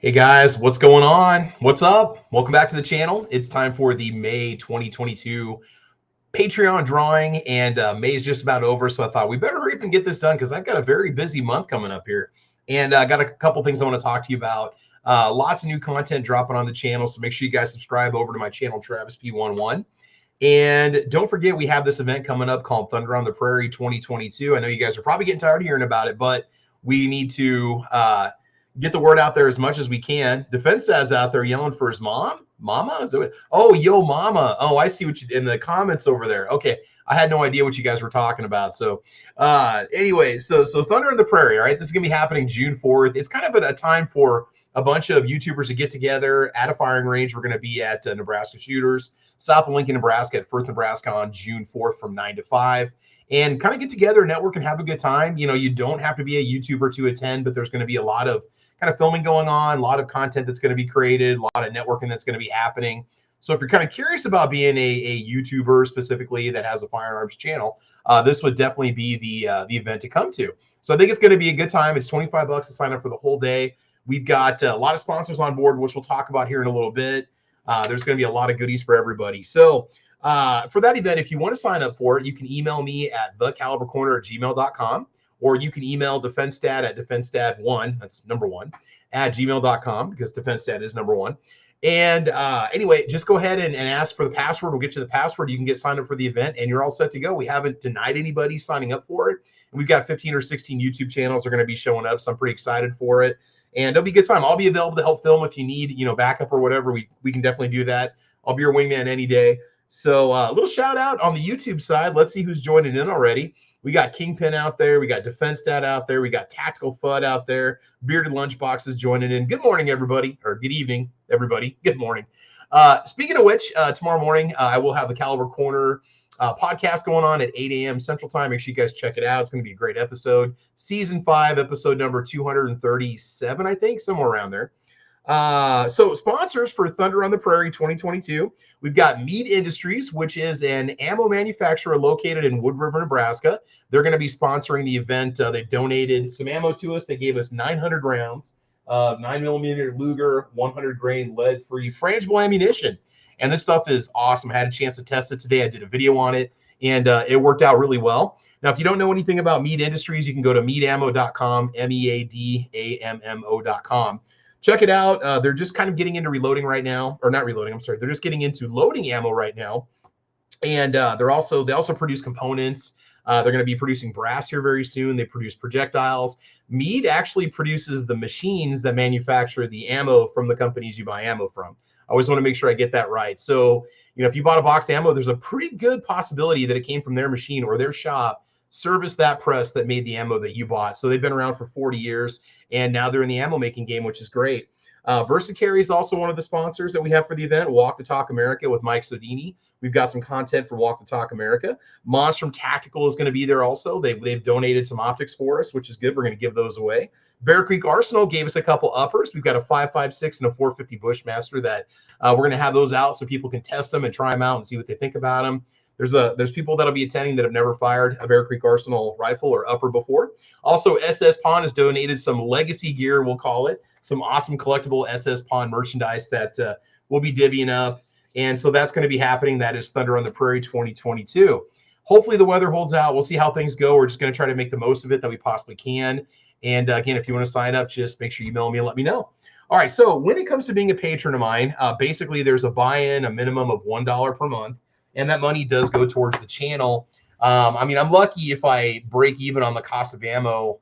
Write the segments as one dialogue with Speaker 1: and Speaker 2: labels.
Speaker 1: Hey guys, what's going on? What's up? Welcome back to the channel. It's time for the May 2022 Patreon drawing, and May is just about over, so I thought we better hurry up and get this done because I've got a very busy month coming up here, and I got a couple things I want to talk to you about. Lots of new content dropping on the channel, so make sure you guys subscribe over to my channel, Travis P11. And don't forget, we have this event coming up called Thunder on the Prairie 2022. I know you guys are probably getting tired of hearing about it, but we need to get the word out there as much as we can. Defense Dad's out there yelling for his mom. Mama? Is it? Oh, yo, mama. Oh, I see what you in the comments over there. Okay. I had no idea what you guys were talking about. So anyway, so Thunder on the Prairie, all right? This is going to be happening June 4th. It's kind of a time for a bunch of YouTubers to get together at a firing range. We're going to be at Nebraska Shooters, south of Lincoln, Nebraska, at Firth, Nebraska on June 4th from 9 to 5. And kind of get together, network, and have a good time. You know, you don't have to be a YouTuber to attend, but there's going to be a lot of kind of filming going on, a lot of content that's going to be created, a lot of networking that's going to be happening. So if you're kind of curious about being a YouTuber specifically that has a firearms channel, this would definitely be the event to come to. So I think it's going to be a good time. It's $25 to sign up for the whole day. We've got a lot of sponsors on board, which we'll talk about here in a little bit. There's going to be a lot of goodies for everybody. So for that event, if you want to sign up for it, you can email me at thecalibercorner@gmail.com. Or you can email DefenseDad at DefenseDad1, that's number 1, at gmail.com, because DefenseDad is number 1. And anyway, just go ahead and ask for the password. We'll get you the password. You can get signed up for the event, and you're all set to go. We haven't denied anybody signing up for it. And we've got 15 or 16 YouTube channels that are going to be showing up, so I'm pretty excited for it. And it'll be a good time. I'll be available to help film if you need, backup or whatever. We can definitely do that. I'll be your wingman any day. So a little shout out on the YouTube side. Let's see who's joining in already. We got Kingpin out there. We got Defense Dad out there. We got Tactical FUD out there. Bearded Lunchboxes joining in. Good morning, everybody. Or good evening, everybody. Good morning. Speaking of which, tomorrow morning, I will have the Caliber Corner podcast going on at 8 a.m. Central Time. Make sure you guys check it out. It's going to be a great episode. Season 5, episode number 237, I think, somewhere around there. So sponsors for Thunder on the Prairie 2022, we've got Mead Industries, which is an ammo manufacturer located in Wood River, Nebraska. They're going to be sponsoring the event. They donated some ammo to us. They gave us 900 rounds of 9mm Luger, 100 grain lead-free frangible ammunition. And this stuff is awesome. I had a chance to test it today. I did a video on it, and it worked out really well. Now, if you don't know anything about Mead Industries, you can go to meadammo.com, meadammo.com. Check it out. They're just kind of getting into reloading right now, or not reloading. I'm sorry. They're just getting into loading ammo right now, and they also produce components. They're going to be producing brass here very soon. They produce projectiles. Mead actually produces the machines that manufacture the ammo from the companies you buy ammo from. I always want to make sure I get that right. So, if you bought a box of ammo, there's a pretty good possibility that it came from their machine or their shop serviced that press that made the ammo that you bought. So they've been around for 40 years. And now they're in the ammo making game, which is great. VersaCarry is also one of the sponsors that we have for the event. Walk the Talk America with Mike Sodini. We've got some content for Walk the Talk America. Monstrum Tactical is going to be there also. They've donated some optics for us, which is good. We're going to give those away. Bear Creek Arsenal gave us a couple uppers. We've got a 5.56 and a 450 Bushmaster that we're going to have those out so people can test them and try them out and see what they think about them. There's people that'll be attending that have never fired a Bear Creek Arsenal rifle or upper before. Also, SS Pawn has donated some legacy gear, we'll call it, some awesome collectible SS Pawn merchandise that we'll be divvying up. And so that's going to be happening. That is Thunder on the Prairie 2022. Hopefully the weather holds out. We'll see how things go. We're just going to try to make the most of it that we possibly can. And again, if you want to sign up, just make sure you email me and let me know. All right, so when it comes to being a patron of mine, basically there's a buy-in, a minimum of $1 per month. And that money does go towards the channel. I mean, I'm lucky if I break even on the cost of ammo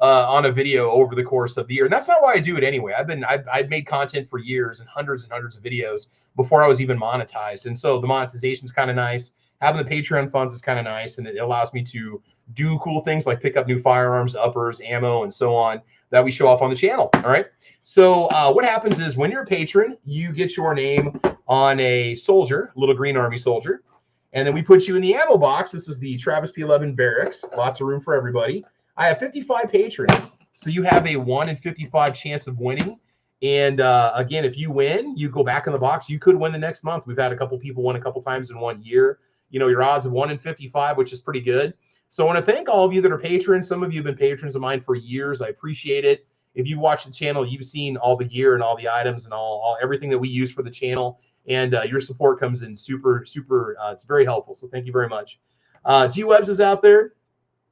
Speaker 1: on a video over the course of the year. And that's not why I do it anyway. I've made content for years and hundreds of videos before I was even monetized. And so the monetization is kind of nice. Having the Patreon funds is kind of nice. And it allows me to do cool things like pick up new firearms, uppers, ammo, and so on that we show off on the channel. All right. So what happens is when you're a patron, you get your name on a soldier, little green army soldier, and then we put you in the ammo box. This is the Travis P11 barracks. Lots of room for everybody. I have 55 patrons, so you have a 1 in 55 chance of winning. And again, if you win, you go back in the box. You could win the next month. We've had a couple people win a couple times in 1 year. Your odds of 1 in 55, which is pretty good. So I want to thank all of you that are patrons. Some of you have been patrons of mine for years. I appreciate it. If you watch the channel, you've seen all the gear and all the items and all everything that we use for the channel. And your support comes in super. It's very helpful. So thank you very much. G-Webs is out there.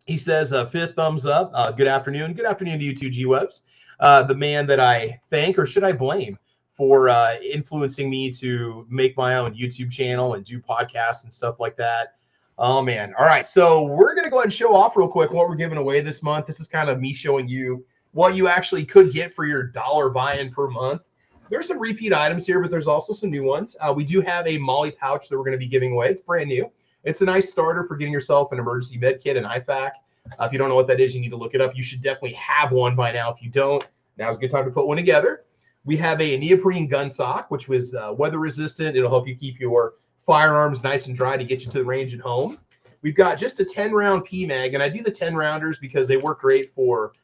Speaker 1: He says, fifth thumbs up. Good afternoon. Good afternoon to you too, G-Webs. The man that I thank, or should I blame, for influencing me to make my own YouTube channel and do podcasts and stuff like that. Oh, man. All right. So we're going to go ahead and show off real quick what we're giving away this month. This is kind of me showing you what you actually could get for your $1 buy-in per month. There's some repeat items here, but there's also some new ones. We do have a Molly pouch that we're going to be giving away. It's brand new. It's a nice starter for getting yourself an emergency med kit, an IFAK. If you don't know what that is, you need to look it up. You should definitely have one by now. If you don't, now's a good time to put one together. We have a neoprene gun sock, which was weather resistant. It'll help you keep your firearms nice and dry to get you to the range and home. We've got just a 10-round PMag, and I do the 10-rounders because they work great for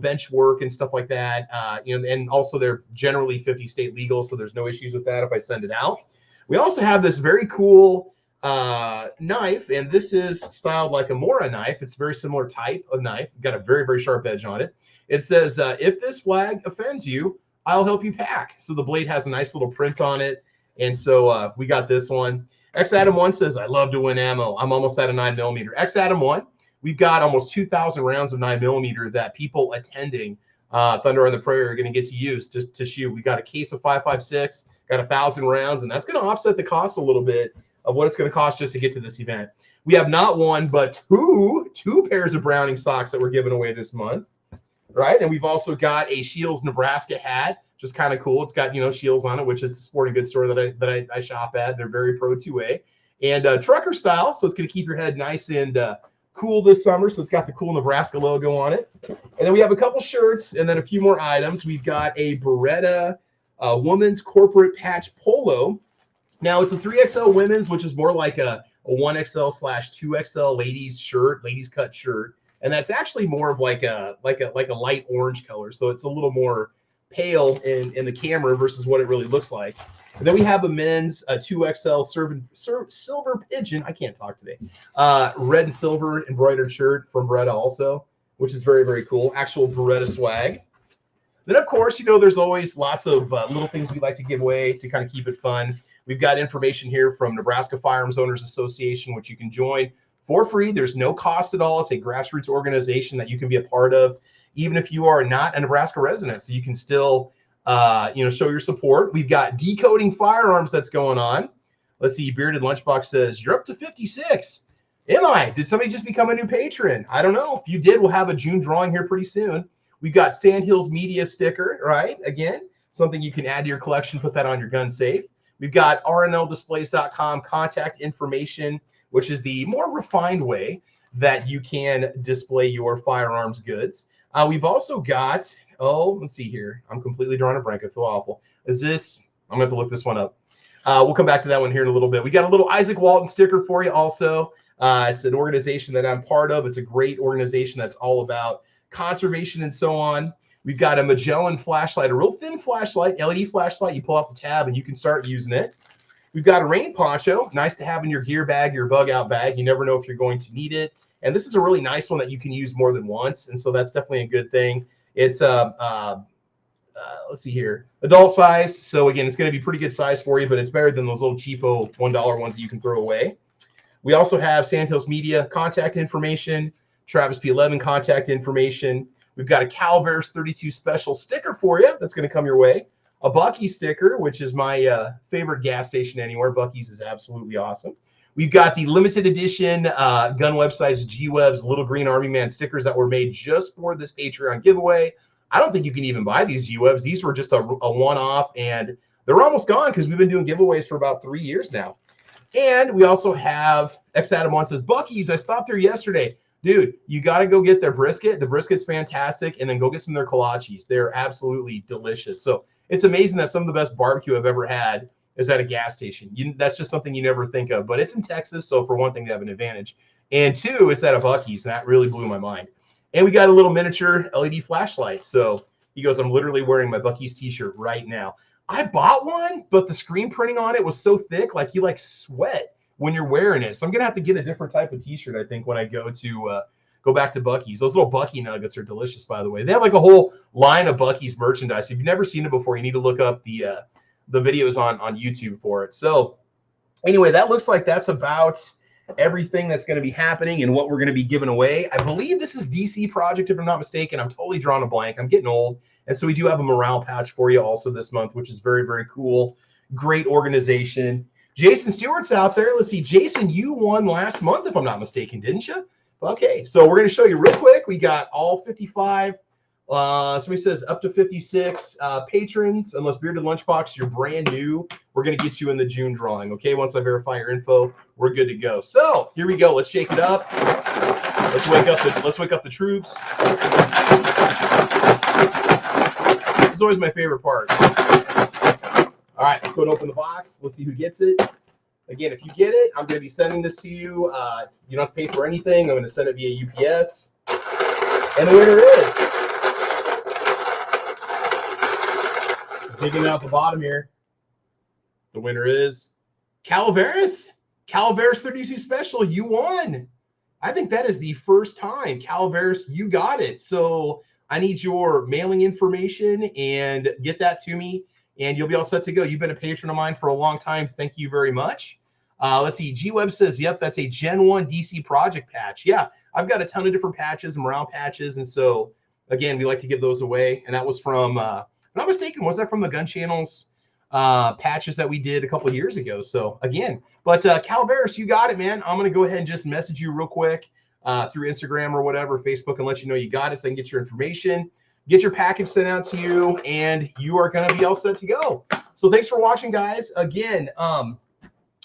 Speaker 1: bench work and stuff like that. And also they're generally 50 state legal, so there's no issues with that if I send it out. We also have this very cool knife, and this is styled like a Mora knife. It's a very similar type of knife. Got a very, very sharp edge on it. It says, if this flag offends you, I'll help you pack. So the blade has a nice little print on it. And so we got this one. X Adam 1 says, I love to win ammo. I'm almost at a 9mm. X Adam 1, we've got almost 2,000 rounds of 9mm that people attending Thunder on the Prairie are going to get to use to shoot. We got a case of 5.56, got 1,000 rounds, and that's going to offset the cost a little bit of what it's going to cost just to get to this event. We have not one, but two pairs of Browning socks that we're giving away this month. Right, and we've also got a Shields Nebraska hat, just kind of cool. It's got Shields on it, which is a sporting goods store that I shop at. They're very pro 2A and trucker style, so it's going to keep your head nice and cool this summer. So it's got the cool Nebraska logo on it. And then we have a couple shirts and then a few more items. We've got a Beretta woman's corporate patch polo. Now it's a 3XL women's, which is more like a 1XL/2XL ladies cut shirt. And that's actually more of like a light orange color. So it's a little more pale in the camera versus what it really looks like. And then we have a men's 2XL silver pigeon. I can't talk today. Red and silver embroidered shirt from Beretta also, which is very, very cool. Actual Beretta swag. Then, of course, there's always lots of little things we like to give away to kind of keep it fun. We've got information here from Nebraska Firearms Owners Association, which you can join for free. There's no cost at all. It's a grassroots organization that you can be a part of, even if you are not a Nebraska resident. So you can still, show your support. We've got decoding firearms that's going on. Let's see. Bearded Lunchbox says, you're up to 56. Am I? Did somebody just become a new patron? I don't know. If you did, we'll have a June drawing here pretty soon. We've got Sandhills Media sticker, right? Again, something you can add to your collection, put that on your gun safe. We've got rnldisplays.com contact information, which is the more refined way that you can display your firearms goods. We've also got, let's see here. I'm completely drawing a blank. I feel awful. I'm going to have to look this one up. We'll come back to that one here in a little bit. We got a little Isaac Walton sticker for you also. It's an organization that I'm part of. It's a great organization that's all about conservation and so on. We've got a Magellan flashlight, a real thin flashlight, LED flashlight. You pull out the tab and you can start using it. We've got a rain poncho, nice to have in your gear bag, your bug out bag. You never know if you're going to need it. And this is a really nice one that you can use more than once. And so that's definitely a good thing. It's, let's see here, adult size. So again, it's going to be pretty good size for you, but it's better than those little cheapo $1 ones that you can throw away. We also have Sandhills Media contact information, Travis P11 contact information. We've got a Calverse 32 special sticker for you that's going to come your way. A Bucky's sticker, which is my favorite gas station anywhere. Bucky's is absolutely awesome. We've got the limited edition gun websites, G-Webs, Little Green Army Man stickers that were made just for this Patreon giveaway. I don't think you can even buy these G-Webs. These were just a one-off, and they're almost gone because we've been doing giveaways for about 3 years now. And we also have, X Adam 1 says, Bucky's, I stopped there yesterday. Dude, you got to go get their brisket. The brisket's fantastic, and then go get some of their kolaches. They're absolutely delicious. So it's amazing that some of the best barbecue I've ever had is at a gas station. That's just something you never think of. But it's in Texas, so for one thing, they have an advantage. And two, it's at a Bucky's, and that really blew my mind. And we got a little miniature LED flashlight. So he goes, I'm literally wearing my Bucky's t-shirt right now. I bought one, but the screen printing on it was so thick, like you sweat when you're wearing it. So I'm going to have to get a different type of t-shirt, I think, when I go to go back to Bucky's. Those little Bucky nuggets are delicious, by the way. They have like a whole line of Bucky's merchandise. If you've never seen it before, you need to look up the videos on YouTube for it. So anyway, that looks like that's about everything that's going to be happening and what we're going to be giving away. I believe this is DC Project, if I'm not mistaken. I'm totally drawing a blank. I'm getting old. And so we do have a morale patch for you also this month, which is very, very cool. Great organization. Jason Stewart's out there. Let's see. Jason, you won last month, if I'm not mistaken, didn't you? Okay, so we're going to show you real quick. We got all 55. Somebody says up to 56 patrons, unless Bearded Lunchbox, you're brand new. We're going to get you in the June drawing. Okay, once I verify your info, we're good to go. So here we go. Let's shake it up. Let's wake up the troops. It's always my favorite part. All right, let's go and open the box. Let's see who gets it. Again, if you get it, I'm going to be sending this to you. You don't have to pay for anything. I'm going to send it via UPS. And the winner is, digging out the bottom here, the winner is Calaveras. Calaveras 32 Special. You won. I think that is the first time. Calaveras, you got it. So I need your mailing information and get that to me, and you'll be all set to go. You've been a patron of mine for a long time. Thank you very much. Let's see. G-Web says, yep, that's a Gen 1 DC Project patch. Yeah, I've got a ton of different patches and morale patches, and so, again, we like to give those away. And that was from, if I'm not mistaken, was that from the Gun Channel's patches that we did a couple of years ago? So, again, but Calaveras, you got it, man. I'm going to go ahead and just message you real quick through Instagram or whatever, Facebook, and let you know you got it so I can get your information, get your package sent out to you, and you are going to be all set to go. So thanks for watching, guys. Again,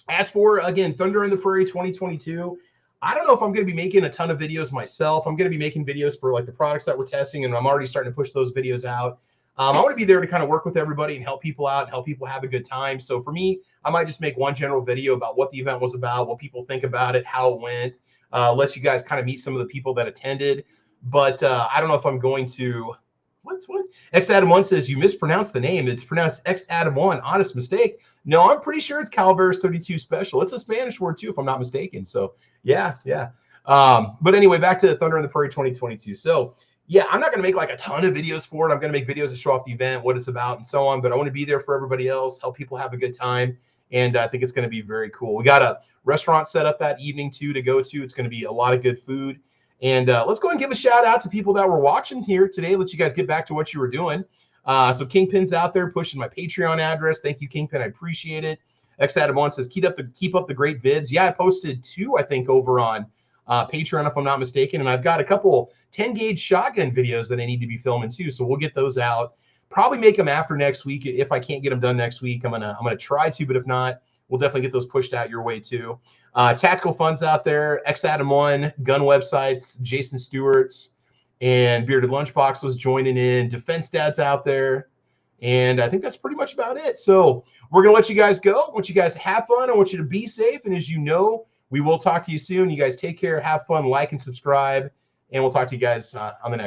Speaker 1: as for, again, Thunder in the Prairie 2022, I don't know if I'm going to be making a ton of videos myself. I'm going to be making videos for like the products that we're testing, and I'm already starting to push those videos out. I want to be there to kind of work with everybody and help people out and help people have a good time. So for me, I might just make one general video about what the event was about, what people think about it, how it went, let you guys kind of meet some of the people that attended. But I don't know if I'm going to, what? X Adam 1 says, you mispronounced the name. It's pronounced X Adam 1. Honest mistake. No, I'm pretty sure it's Calaveras 32 Special. It's a Spanish word too, if I'm not mistaken. So yeah. But anyway, back to Thunder in the Prairie 2022. So yeah, I'm not going to make like a ton of videos for it. I'm going to make videos to show off the event, what it's about, and so on. But I want to be there for everybody else, help people have a good time. And I think it's going to be very cool. We got a restaurant set up that evening too to go to. It's going to be a lot of good food. And let's go and give a shout out to people that were watching here today. Let you guys get back to what you were doing. So Kingpin's out there pushing my Patreon address. Thank you, Kingpin. I appreciate it. X Adam 1 says, keep up the great vids. Yeah, I posted 2, I think, over on Patreon, if I'm not mistaken. And I've got a couple 10-gauge shotgun videos that I need to be filming too. So we'll get those out. Probably make them after next week. If I can't get them done next week, I'm gonna try to, but if not, we'll definitely get those pushed out your way too. Tactical Fun's out there, X Adam 1, gun websites, Jason Stewart's, and Bearded Lunchbox was joining in. Defense Dad's out there. And I think that's pretty much about it. So we're gonna let you guys go. I want you guys to have fun. I want you to be safe. And as you know, we will talk to you soon. You guys take care, have fun, like and subscribe, and we'll talk to you guys on the next